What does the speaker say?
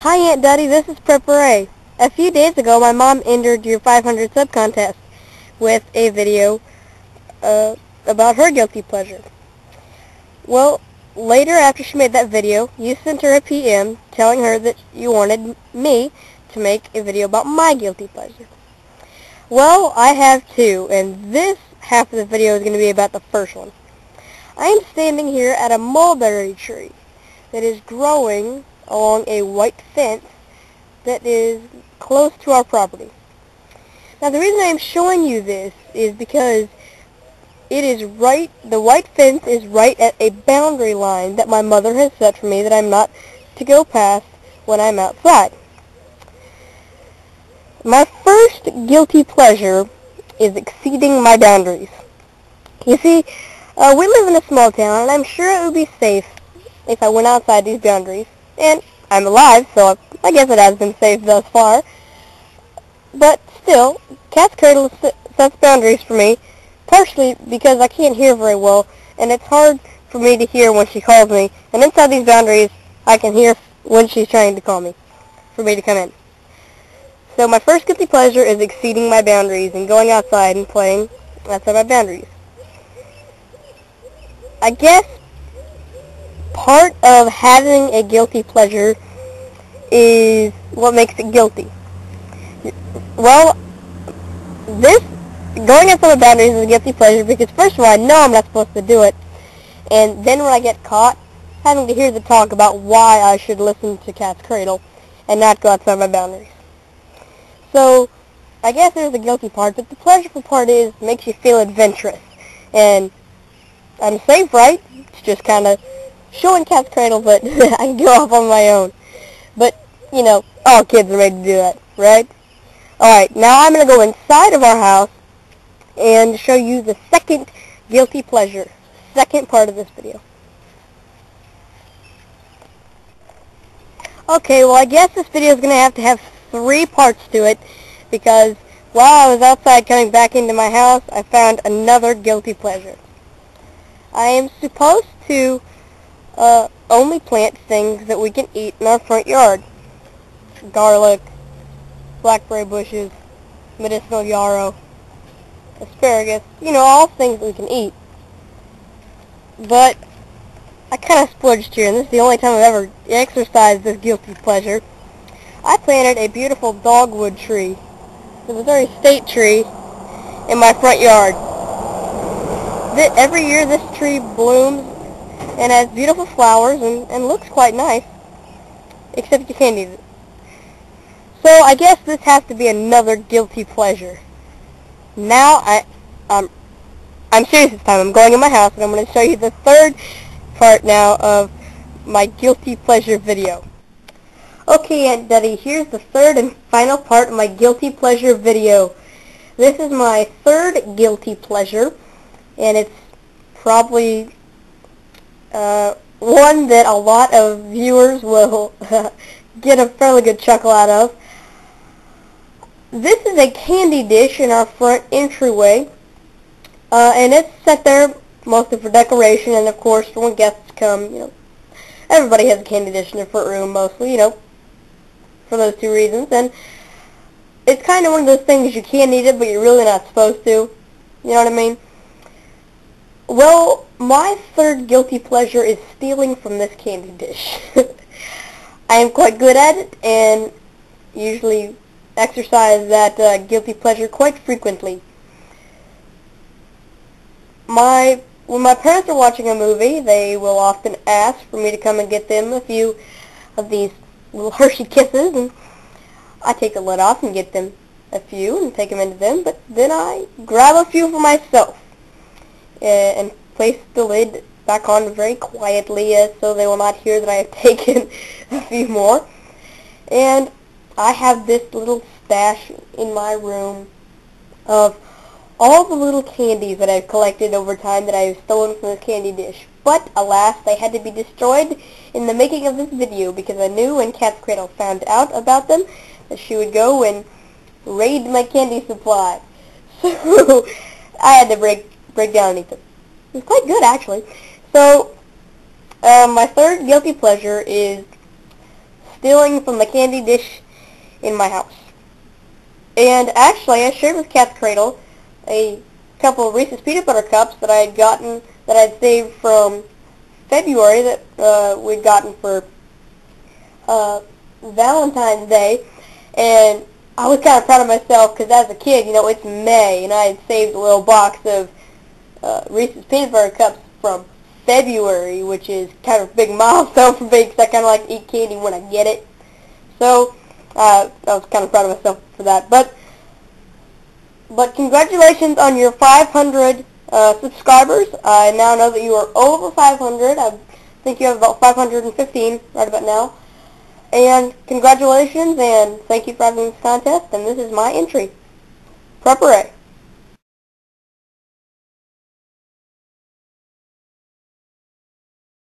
Hi Aunt Duddie, this is PrepperA. A few days ago, my mom entered your 500 sub contest with a video about her guilty pleasure. Well, later after she made that video, you sent her a PM telling her that you wanted me to make a video about my guilty pleasure. Well, I have two, and this half of the video is going to be about the first one. I am standing here at a mulberry tree that is growing along a white fence that is close to our property. Now the reason I am showing you this is because the white fence is right at a boundary line that my mother has set for me that I'm not to go past when I'm outside. My first guilty pleasure is exceeding my boundaries. You see, we live in a small town, and I'm sure it would be safe if I went outside these boundaries. And I'm alive, so I guess it has been safe thus far. But still, katzcradul sets boundaries for me, partially because I can't hear very well, and it's hard for me to hear when she calls me. And inside these boundaries, I can hear when she's trying to call me, for me to come in. So my first guilty pleasure is exceeding my boundaries and going outside and playing outside my boundaries. I guess part of having a guilty pleasure is what makes it guilty. Well, going outside my boundaries is a guilty pleasure because first of all, I know I'm not supposed to do it, and then when I get caught, having to hear the talk about why I should listen to katzcradul and not go outside my boundaries. So, I guess there's a guilty part, but the pleasurable part is it makes you feel adventurous, and I'm safe, right? It's just kind of showing katzcradul, but I can go off on my own. But, you know, all kids are made to do that, right? Alright, now I'm going to go inside of our house and show you the second guilty pleasure, second part of this video. Okay, well I guess this video is going to have 3 parts to it because while I was outside coming back into my house, I found another guilty pleasure. I am supposed to only plant things that we can eat in our front yard. Garlic, blackberry bushes, medicinal yarrow, asparagus, you know, all things that we can eat. But I kind of splurged here, and this is the only time I've ever exercised this guilty pleasure. I planted a beautiful dogwood tree, the Missouri state tree, in my front yard. Every year this tree blooms and has beautiful flowers and looks quite nice, except you can't eat it. So I guess this has to be another guilty pleasure. Now I'm serious this time. I'm going in my house and I'm going to show you the third part now of my guilty pleasure video. Okay, Aunt Duddie, here's the third and final part of my guilty pleasure video. This is my third guilty pleasure, and it's probably one that a lot of viewers will get a fairly good chuckle out of. This is a candy dish in our front entryway, and it's set there mostly for decoration, and of course when guests come, you know, everybody has a candy dish in their front room mostly, you know, for those 2 reasons. And it's kind of one of those things you can eat it, but you're really not supposed to. You know what I mean? Well, my third guilty pleasure is stealing from this candy dish. I am quite good at it, and usually exercise that guilty pleasure quite frequently. When my parents are watching a movie, they will often ask for me to come and get them a few of these little Hershey Kisses, and I take the lid off and get them a few and take them into them, but then I grab a few for myself and place the lid back on very quietly so they will not hear that I have taken a few more. And I have this little stash in my room of all the little candies that I've collected over time that I've stolen from this candy dish. But, alas, they had to be destroyed in the making of this video because I knew when katzcradul found out about them that she would go and raid my candy supply. So, I had to break down and eat them. It was quite good, actually. So, my third guilty pleasure is stealing from the candy dish in my house. And actually, I shared with katzcradul a couple of Reese's Peanut Butter Cups that I had gotten, that I had saved from February, that we'd gotten for Valentine's Day. And I was kind of proud of myself because as a kid, you know, it's May, and I had saved a little box of Reese's Peanut Butter Cups from February, which is kind of a big milestone for me because I kind of like to eat candy when I get it. So I was kind of proud of myself for that. But congratulations on your 500 subscribers. I now know that you are over 500. I think you have about 515 right about now. And congratulations, and thank you for having this contest, and this is my entry. PrepperA.